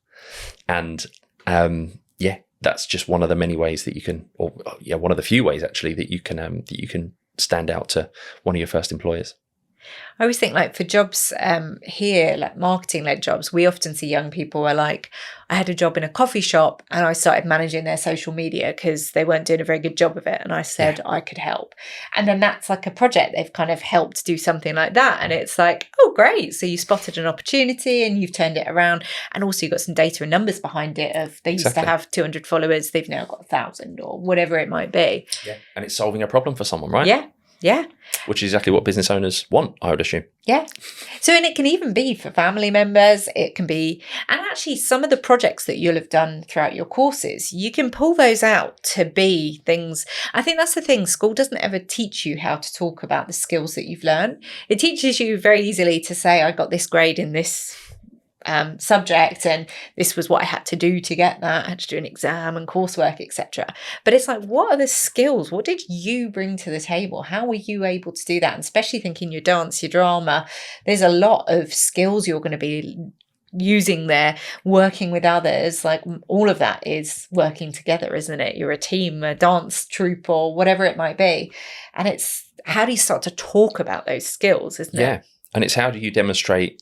And that's just one of the many ways that you can, one of the few ways actually that you can stand out to one of your first employers. I always think like for jobs here, like marketing-led jobs, we often see young people are like, I had a job in a coffee shop and I started managing their social media because they weren't doing a very good job of it. And I said I could help. And then that's like a project. They've kind of helped do something like that. And it's like, oh, great. So you spotted an opportunity and you've turned it around. And also you've got some data and numbers behind it of they used to have 200 followers. They've now got 1,000 or whatever it might be. Yeah. And it's solving a problem for someone, right? Yeah. Yeah. Which is exactly what business owners want, I would assume. Yeah. So, and it can even be for family members. It can be, and actually some of the projects that you'll have done throughout your courses, you can pull those out to be things. I think that's the thing. School doesn't ever teach you how to talk about the skills that you've learned. It teaches you very easily to say, I got this grade in this subject, and this was what I had to do to get that. I had to do an exam and coursework, etc. But it's like, what are the skills? What did you bring to the table? How were you able to do that? And especially thinking your dance, your drama, there's a lot of skills you're going to be using there, working with others. Like all of that is working together, isn't it? You're a team, a dance troupe, or whatever it might be. And it's how do you start to talk about those skills, isn't it? Yeah. And it's how do you demonstrate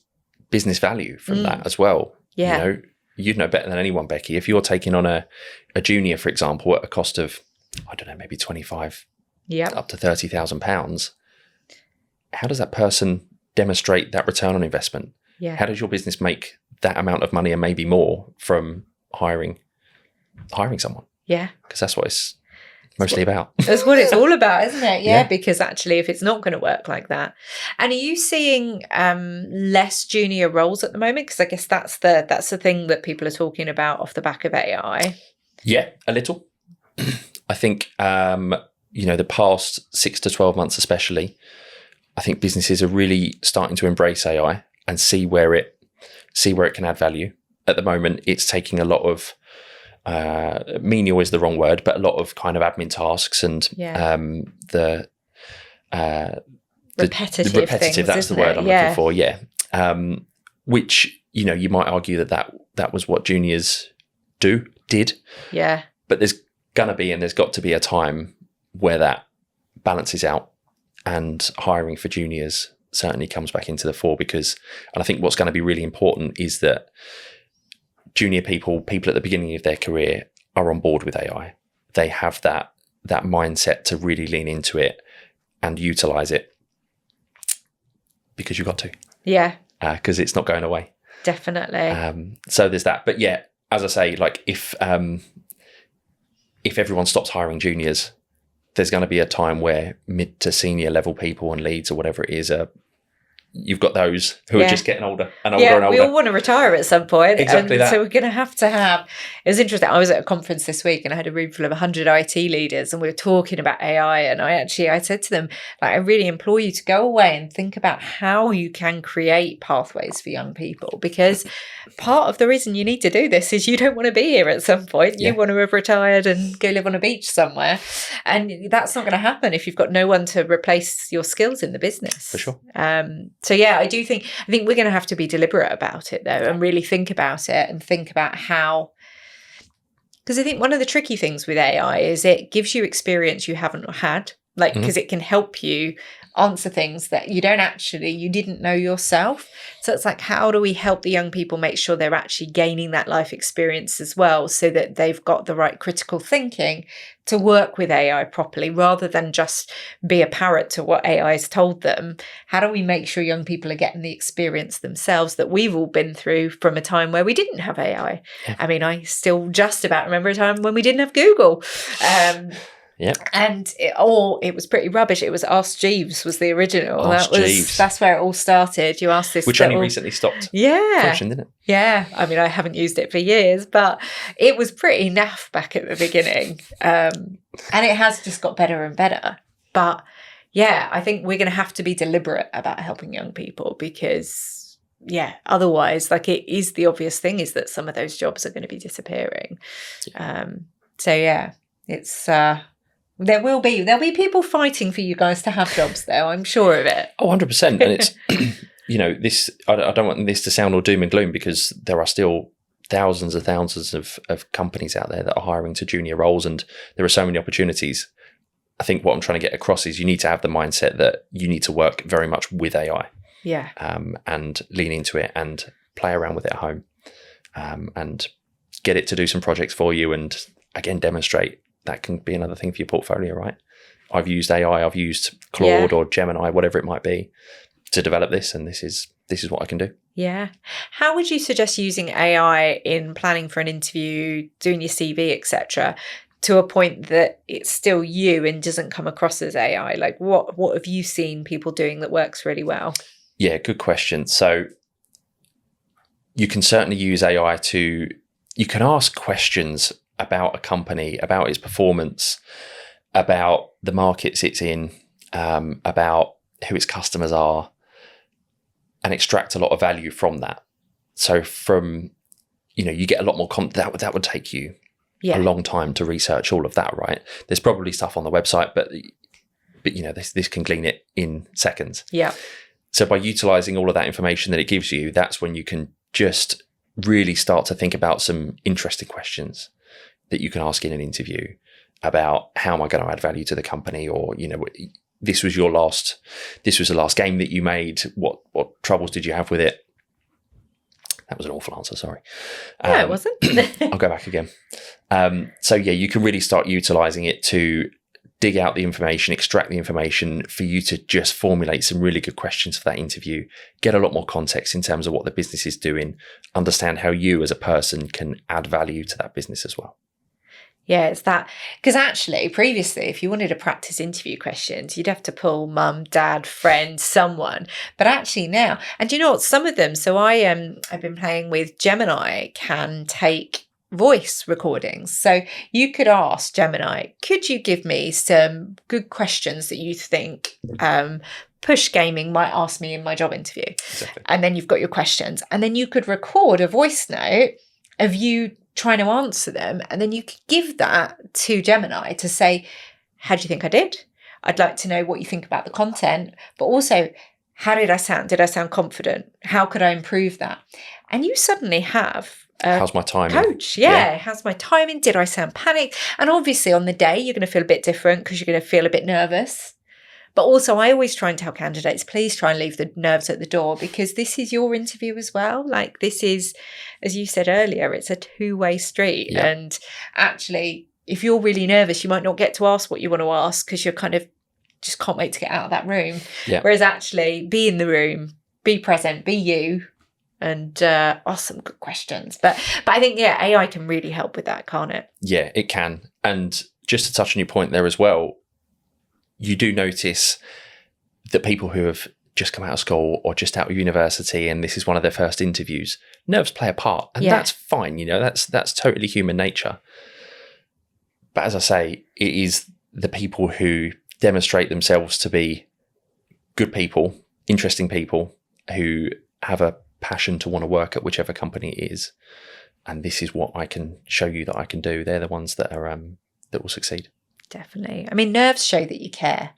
business value from that as well? Yeah. You know, you'd know better than anyone, Becky. If you're taking on a junior, for example, at a cost of, I don't know, maybe 25 up to £30,000, how does that person demonstrate that return on investment? Yeah. How does your business make that amount of money and maybe more from hiring someone? Yeah. Because that's what it's mostly about. That's what it's all about, isn't it? Yeah, because actually if it's not going to work like that. And are you seeing less junior roles at the moment? Because I guess that's the thing that people are talking about off the back of AI. Yeah, a little. I think, the past 6 to 12 months especially, I think businesses are really starting to embrace AI and see where it can add value. At the moment, it's taking a lot of menial is the wrong word, but a lot of kind of admin tasks and the repetitive things, that's the word I'm looking for. Yeah. Which, you might argue that was what juniors did. Yeah. But there's got to be a time where that balances out and hiring for juniors certainly comes back into the fore and I think what's going to be really important is that junior people at the beginning of their career are on board with AI. They have that mindset to really lean into it and utilize it because you've got to. Yeah. Because it's not going away. Definitely. So there's that. But yeah, as I say, like if everyone stops hiring juniors, there's going to be a time where mid to senior level people and leads or whatever it is you've got those who are just getting older and older and older. We all want to retire at some point. Exactly that. So we're going to have. It was interesting. I was at a conference this week and I had a room full of 100 IT leaders and we were talking about AI. And I said to them, I really implore you to go away and think about how you can create pathways for young people, because part of the reason you need to do this is you don't want to be here at some point. You want to have retired and go live on a beach somewhere. And that's not going to happen if you've got no one to replace your skills in the business. For sure. So yeah, I think we're going to have to be deliberate about it though, and really think about it and think about how, because I think one of the tricky things with AI is it gives you experience you haven't had, because it can help you answer things that you didn't know yourself. So it's like, how do we help the young people make sure they're actually gaining that life experience as well, so that they've got the right critical thinking to work with AI properly, rather than just be a parrot to what AI has told them? How do we make sure young people are getting the experience themselves that we've all been through from a time where we didn't have AI? Yeah. I mean, I still just about remember a time when we didn't have Google. Yeah, and it was pretty rubbish. It was Ask Jeeves was the original. That's where it all started. You asked this, which only recently stopped. Function, didn't it? Yeah, I mean, I haven't used it for years, but it was pretty naff back at the beginning, and it has just got better and better. But yeah, I think we're going to have to be deliberate about helping young people, because otherwise, it is the obvious thing is that some of those jobs are going to be disappearing. It's. There'll be people fighting for you guys to have jobs, though. I'm sure of it. Oh, 100%. And it's, this, I don't want this to sound all doom and gloom, because there are still thousands of companies out there that are hiring to junior roles, and there are so many opportunities. I think what I'm trying to get across is you need to have the mindset that you need to work very much with AI. Yeah. And lean into it and play around with it at home, and get it to do some projects for you, and again, demonstrate. That can be another thing for your portfolio, right? I've used AI, I've used Claude or Gemini, whatever it might be, to develop this, and this is what I can do. Yeah. How would you suggest using AI in planning for an interview, doing your CV, etc.? to a point that it's still you and doesn't come across as AI? Like what have you seen people doing that works really well? Yeah, good question. So you can certainly use AI you can ask questions about a company, about its performance, about the markets it's in, about who its customers are, and extract a lot of value from that. So you get a lot more that would take you a long time to research all of that, right? There's probably stuff on the website, but this can glean it in seconds. Yeah. So by utilizing all of that information that it gives you, that's when you can just really start to think about some interesting questions that you can ask in an interview about how am I going to add value to the company, or this was the last game that you made. What troubles did you have with it? That was an awful answer. Sorry. No, it wasn't. I'll go back again. So you can really start utilizing it to dig out the information, extract the information for you to just formulate some really good questions for that interview, get a lot more context in terms of what the business is doing, understand how you as a person can add value to that business as well. Yeah, it's that. Because actually, previously, if you wanted to practice interview questions, you'd have to pull mum, dad, friend, someone. But actually now, and you know what, some of them, so I've been playing with Gemini, can take voice recordings. So you could ask Gemini, could you give me some good questions that you think Push Gaming might ask me in my job interview? Exactly. And then you've got your questions. And then you could record a voice note of you trying to answer them. And then you could give that to Gemini to say, how do you think I did? I'd like to know what you think about the content, but also, how did I sound? Did I sound confident? How could I improve that? And you suddenly have how's my timing? Coach, yeah. How's my timing? Did I sound panicked? And obviously on the day, you're going to feel a bit different because you're going to feel a bit nervous. But also, I always try and tell candidates, please try and leave the nerves at the door, because this is your interview as well. Like, this is, as you said earlier, it's a two-way street. Yeah. And actually, if you're really nervous, you might not get to ask what you want to ask because you're kind of just can't wait to get out of that room. Yeah. Whereas actually, be in the room, be present, be you, and ask some good questions. But I think, AI can really help with that, can't it? Yeah, it can. And just to touch on your point there as well, you do notice that people who have just come out of school or just out of university and this is one of their first interviews, nerves play a part. And that's fine, that's totally human nature. But as I say, it is the people who demonstrate themselves to be good people, interesting people, who have a passion to want to work at whichever company it is. And this is what I can show you that I can do. They're the ones that are that will succeed. Definitely. I mean, nerves show that you care.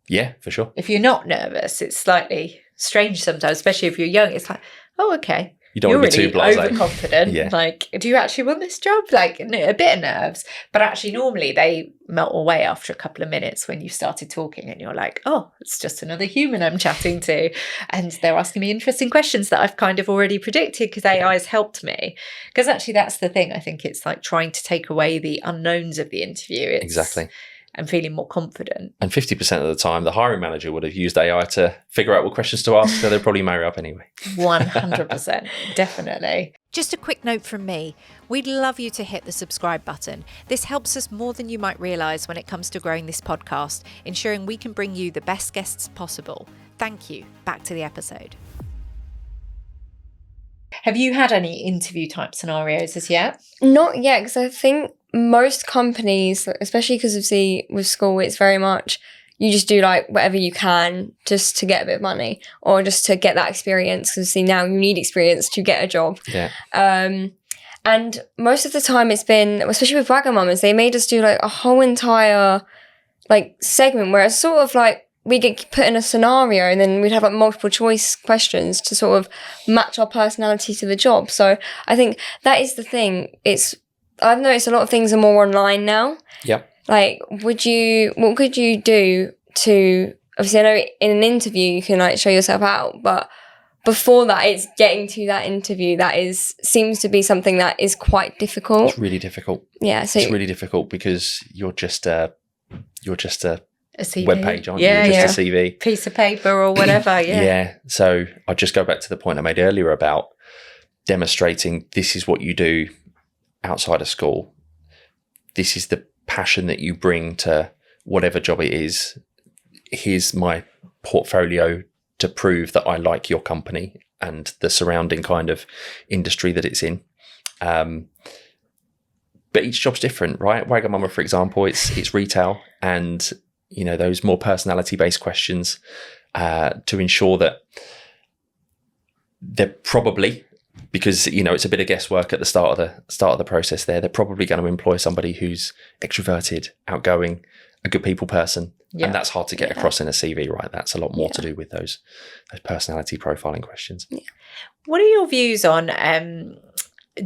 Yeah, for sure. If you're not nervous, it's slightly strange sometimes, especially if you're young. It's like, oh, okay. You don't You're want to be really too blasé. overconfident. Yeah. Like, do you actually want this job? Like, a bit of nerves. But actually, normally they melt away after a couple of minutes when you started talking and you're like, oh, it's just another human I'm chatting to. And they're asking me interesting questions that I've kind of already predicted because AI has helped me. Because actually, that's the thing. I think it's like trying to take away the unknowns of the interview. Exactly. And feeling more confident. And 50% of the time, the hiring manager would have used AI to figure out what questions to ask, so they'll probably marry up anyway. 100%. Definitely. Just a quick note from me. We'd love you to hit the subscribe button. This helps us more than you might realise when it comes to growing this podcast, ensuring we can bring you the best guests possible. Thank you. Back to the episode. Have you had any interview type scenarios as yet? Not yet, because I think most companies, especially because with school, it's very much you just do like whatever you can just to get a bit of money or just to get that experience. Because now you need experience to get a job. Yeah. And most of the time it's been, especially with Wagamama's, they made us do like a whole entire like segment where it's sort of like we get put in a scenario and then we'd have like multiple choice questions to sort of match our personality to the job. So I think that is the thing. I've noticed a lot of things are more online now. Yep. Like, what could you do to, obviously I know in an interview you can like show yourself out, but before that it's getting to that interview seems to be something that is quite difficult. It's really difficult. Yeah. So it's really difficult because you're just a CV. web page, aren't Yeah, you? You're just a CV. Piece of paper or whatever, yeah. Yeah. So I'll just go back to the point I made earlier about demonstrating this is what you do outside of school. this is the passion that you bring to whatever job it is. Here's my portfolio to prove that I like your company and the surrounding kind of industry that it's in. But each job's different, right? Wagamama, for example, it's retail, and those more personality-based questions to ensure that they're probably, because it's a bit of guesswork at the start of the process there, they're probably going to employ somebody who's extroverted, outgoing, a good people person. Yeah. And that's hard to get across in a CV, right? That's a lot more to do with those personality profiling questions. Yeah. What are your views on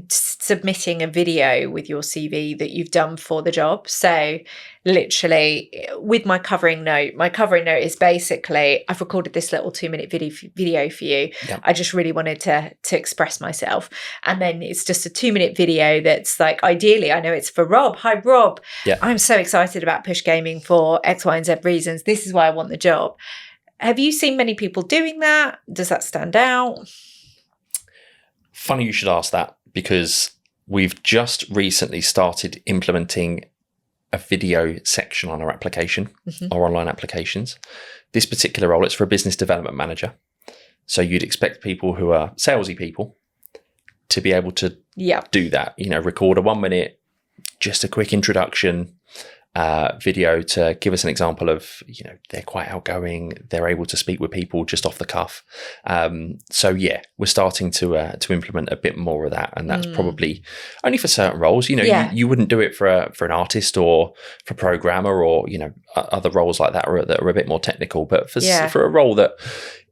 submitting a video with your CV that you've done for the job? So literally with my covering note is basically, I've recorded this little 2-minute video for you. Yep. I just really wanted to express myself. And then it's just a 2-minute video that's like, ideally, I know it's for Rob. Hi, Rob. Yep. I'm so excited about Push Gaming for X, Y, and Z reasons. This is why I want the job. Have you seen many people doing that? Does that stand out? Funny you should ask that, because we've just recently started implementing a video section on our application, our online applications. This particular role, it's for a business development manager. So you'd expect people who are salesy people to be able to do that, record a 1-minute, just a quick introduction video to give us an example of, they're quite outgoing, they're able to speak with people just off the cuff. So we're starting to implement a bit more of that, and that's probably only for certain roles. You wouldn't do it for an artist or for a programmer or other roles like that that are a bit more technical. But for a role that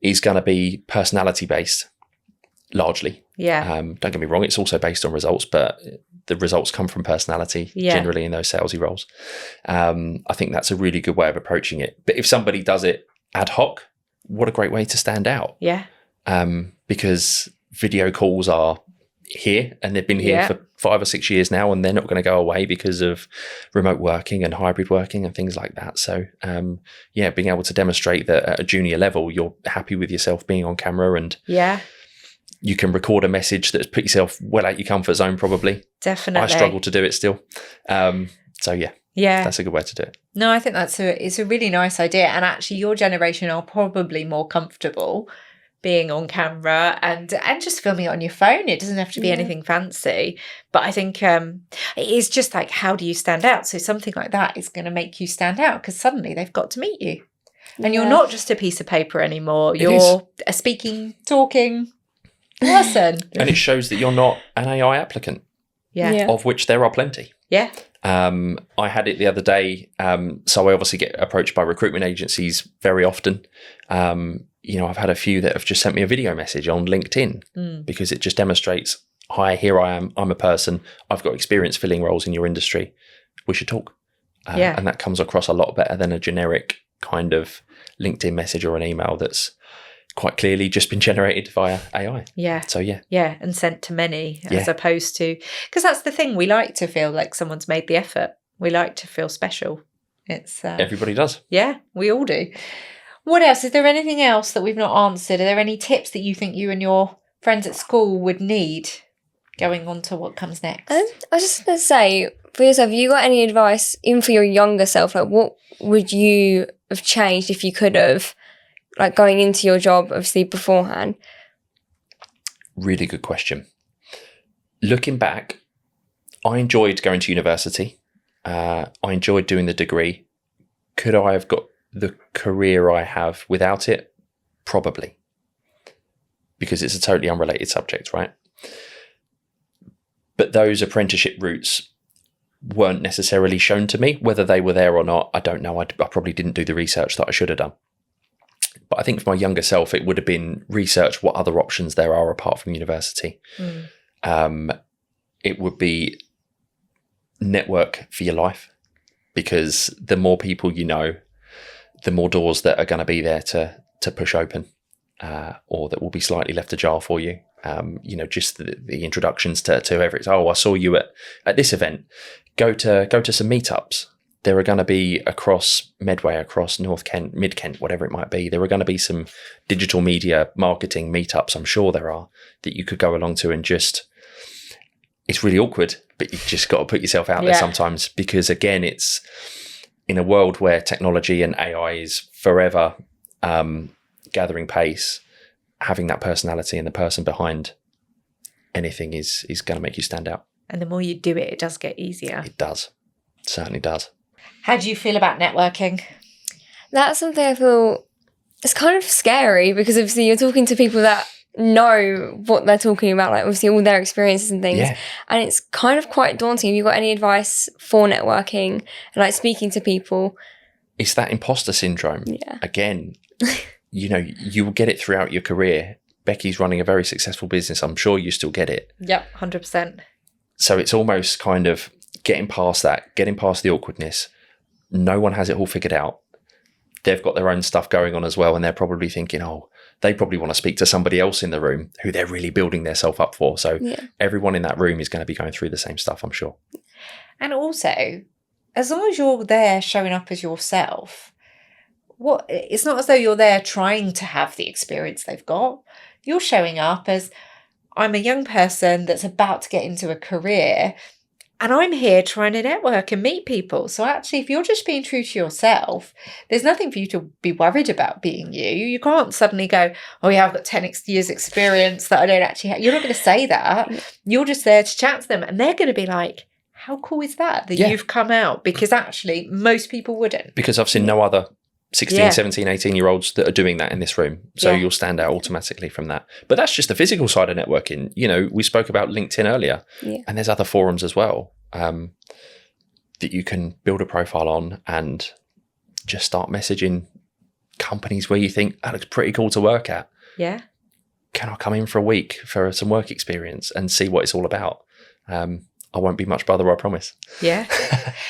is going to be personality based, largely. Don't get me wrong, it's also based on results, but the results come from personality generally in those salesy roles. I think that's a really good way of approaching it. But if somebody does it ad hoc, what a great way to stand out. Because video calls are here, and they've been here for 5 or 6 years now, and they're not going to go away because of remote working and hybrid working and things like that. So being able to demonstrate that at a junior level you're happy with yourself being on camera, and you can record a message that's put yourself well out your comfort zone, probably. Definitely. I struggle to do it still. That's a good way to do it. No, I think it's a really nice idea. And actually your generation are probably more comfortable being on camera and just filming it on your phone. It doesn't have to be anything fancy. But I think it's just like, how do you stand out? So something like that is going to make you stand out, because suddenly they've got to meet you. And you're not just a piece of paper anymore. You're a speaking, talking person. And it shows that you're not an AI applicant, of which there are plenty. I had it the other day. So I obviously get approached by recruitment agencies very often. I've had a few that have just sent me a video message on LinkedIn because it just demonstrates, hi, here I am. I'm a person. I've got experience filling roles in your industry. We should talk. And that comes across a lot better than a generic kind of LinkedIn message or an email that's quite clearly just been generated via AI. And sent to many as opposed to, because that's the thing, we like to feel like someone's made the effort. We like to feel special. It's everybody does. We all do. What else? Is there anything else that we've not answered? Are there any tips that you think you and your friends at school would need going on to what comes next? I was just going to say, for yourself, have you got any advice, even for your younger self, like what would you have changed if you could have, like going into your job, obviously, beforehand? Really good question. Looking back, I enjoyed going to university. I enjoyed doing the degree. Could I have got the career I have without it? Probably. Because it's a totally unrelated subject, right? But those apprenticeship routes weren't necessarily shown to me. Whether they were there or not, I don't know. I probably didn't do the research that I should have done. But I think for my younger self, it would have been research what other options there are apart from university. It would be network for your life, because the more people you know, the more doors that are going to be there to push open, or that will be slightly left ajar for you. Just the introductions to whoever it's, I saw you at this event. Go to some meetups. There are going to be across Medway, across North Kent, Mid Kent, whatever it might be. There are going to be some digital media marketing meetups, I'm sure there are, that you could go along to and just it's really awkward, but you've just got to put yourself out there sometimes, because again, it's in a world where technology and AI is forever gathering pace, having that personality and the person behind anything is going to make you stand out. And the more you do it, it does get easier. It does. It certainly does. How do you feel about networking? That's something I feel it's kind of scary, because obviously you're talking to people that know what they're talking about, like obviously all their experiences and things. Yeah. And it's kind of quite daunting. Have you got any advice for networking and like speaking to people? It's that imposter syndrome. Yeah. Again, you know, you will get it throughout your career. Becky's running a very successful business. I'm sure you still get it. Yep, 100%. So it's almost kind of getting past that, getting past the awkwardness. No one has it all figured out. They've got their own stuff going on as well, and they're probably thinking, oh, they probably want to speak to somebody else in the room who they're really building themselves up for. So everyone in that room is going to be going through the same stuff, I'm sure. And also, as long as you're there showing up as yourself, it's not as though you're there trying to have the experience they've got. You're showing up as, I'm a young person that's about to get into a career, and I'm here trying to network and meet people. So actually, if you're just being true to yourself, there's nothing for you to be worried about being you. You can't suddenly go, oh yeah, I've got 10 years experience that I don't actually have. You're not going to say that. You're just there to chat to them, and they're going to be like, how cool is that you've come out? Because actually, most people wouldn't. Because I've seen no other 16, 17, 18-year-olds that are doing that in this room. So you'll stand out automatically from that. But that's just the physical side of networking. You know, we spoke about LinkedIn earlier, and there's other forums as well that you can build a profile on and just start messaging companies where you think, that looks pretty cool to work at. Yeah. Can I come in for a week for some work experience and see what it's all about? I won't be much bother, I promise. Yeah.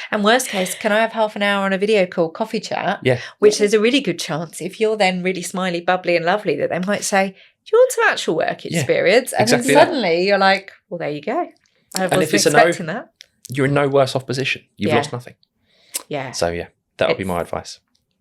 And worst case, can I have half an hour on a video call, coffee chat? Yeah. Which there's a really good chance, if you're then really smiley, bubbly and lovely, that they might say, do you want some actual work experience? And exactly then suddenly you're like, well, there you go. I wasn't expecting that. You're in no worse off position. You've lost nothing. Yeah. So that would be my advice.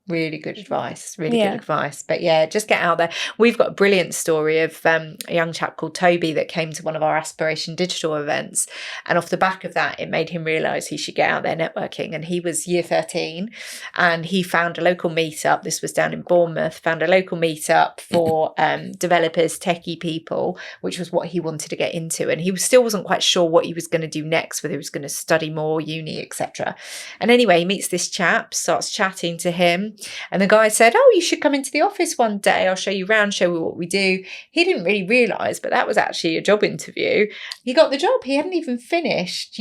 Really good advice. Really good advice. But just get out there. We've got a brilliant story of a young chap called Toby that came to one of our Aspiration Digital events. And off the back of that, it made him realise he should get out there networking. And he was year 13 and he found a local meetup. This was down in Bournemouth, found a local meetup for developers, techie people, which was what he wanted to get into. And he still wasn't quite sure what he was going to do next, whether he was going to study more, uni, etc. And anyway, he meets this chap, starts chatting to him. And the guy said, oh, you should come into the office one day. I'll show you around, show you what we do. He didn't really realise, but that was actually a job interview. He got the job. He hadn't even finished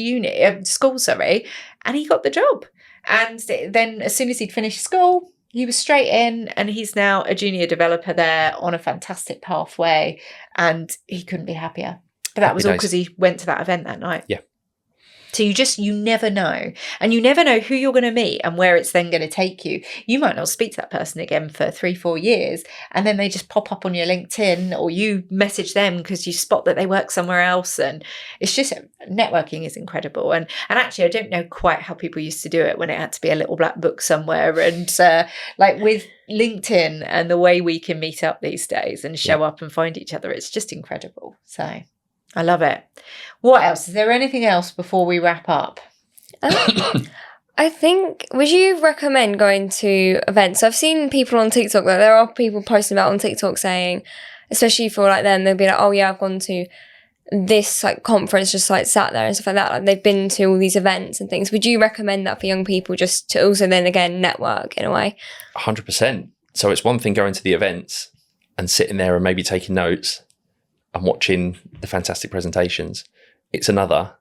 school, and he got the job. And then as soon as he'd finished school, he was straight in, and he's now a junior developer there on a fantastic pathway, and he couldn't be happier. But that was all because he went to that event that night. Yeah. So you never know. And you never know who you're going to meet and where it's then going to take you. You might not speak to that person again for 3-4 years, and then they just pop up on your LinkedIn, or you message them because you spot that they work somewhere else. And it's just, networking is incredible. And actually, I don't know quite how people used to do it when it had to be a little black book somewhere. And like with LinkedIn and the way we can meet up these days and show up and find each other, it's just incredible. So I love it. What else? Is there anything else before we wrap up? I think, would you recommend going to events? I've seen people on TikTok, that there are people posting about on TikTok saying, especially for like them, they'll be like, oh yeah, I've gone to this like conference, just like sat there and stuff like that. Like they've been to all these events and things. Would you recommend that for young people, just to also then again network in a way? 100%. So it's one thing going to the events and sitting there and maybe taking notes and watching the fantastic presentations. It's another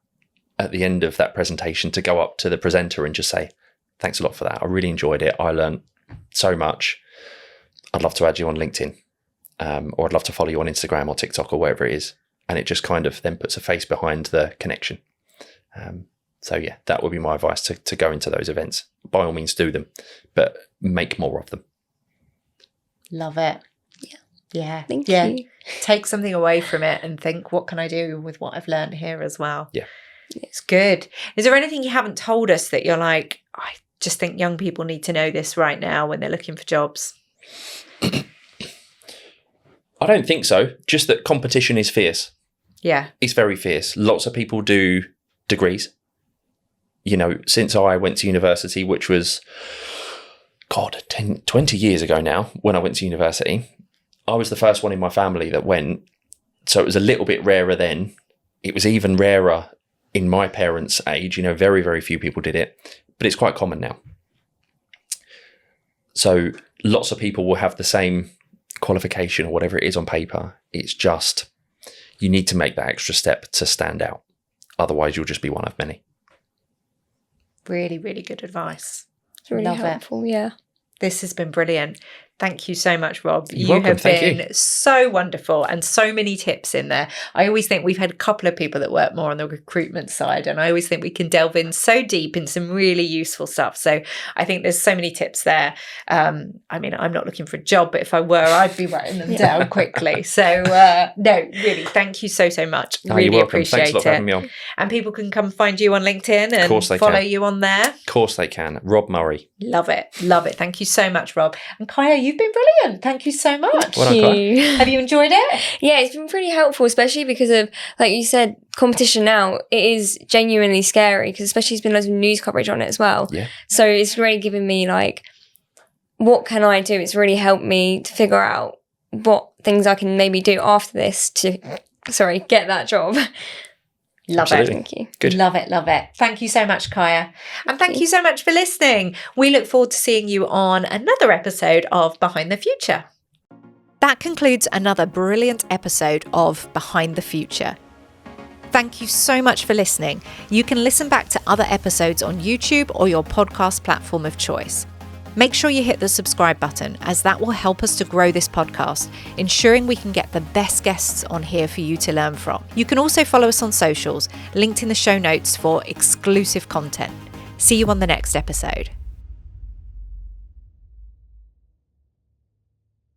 at the end of that presentation to go up to the presenter and just say, thanks a lot for that. I really enjoyed it. I learned so much. I'd love to add you on LinkedIn, or I'd love to follow you on Instagram or TikTok or wherever it is. And it just kind of then puts a face behind the connection. So that would be my advice to go into those events. By all means do them, but make more of them. Love it. Yeah. Thank you. Take something away from it and think, what can I do with what I've learned here as well? Yeah. It's good. Is there anything you haven't told us that you're like, I just think young people need to know this right now when they're looking for jobs? I don't think so. Just that competition is fierce. Yeah. It's very fierce. Lots of people do degrees. You know, since I went to university, which was, 20 years ago now, when I went to university, I was the first one in my family that went. So it was a little bit rarer then. It was even rarer in my parents' age. You know, very, very few people did it, but it's quite common now. So lots of people will have the same qualification or whatever it is on paper. It's just, you need to make that extra step to stand out. Otherwise, you'll just be one of many. Really, really good advice. It's really Love helpful. Yeah. This has been brilliant. Thank you so much, Rob. You're welcome. Have Thank been you. so wonderful and so many tips in there. I always think we've had a couple of people that work more on the recruitment side, and I always think we can delve in so deep in some really useful stuff. So I think there's so many tips there. I mean, I'm not looking for a job, but if I were, I'd be writing them down quickly. So no, really, thank you so much. Oh, Really you're welcome. appreciate Thanks a lot for having me it. on. And people can come find you on LinkedIn and course they follow can. you on there. Of course they can. Rob Murray. Love it. Love it. Thank you so much, Rob. And Kaya, you've been brilliant. Thank you so much. Well done, Kai. Have you enjoyed it? Yeah, it's been pretty helpful, especially because of, like you said, competition now. It is genuinely scary because especially there's been loads of news coverage on it as well. Yeah. So it's really given me like, what can I do? It's really helped me to figure out what things I can maybe do after this to, get that job. Love Absolutely. it. Thank you. Good. Love it. Love it. Thank you so much, Kaya. And thank you so much for listening. We look forward to seeing you on another episode of Behind the Future. That concludes another brilliant episode of Behind the Future. Thank you so much for listening. You can listen back to other episodes on YouTube or your podcast platform of choice. Make sure you hit the subscribe button, as that will help us to grow this podcast, ensuring we can get the best guests on here for you to learn from. You can also follow us on socials, linked in the show notes for exclusive content. See you on the next episode.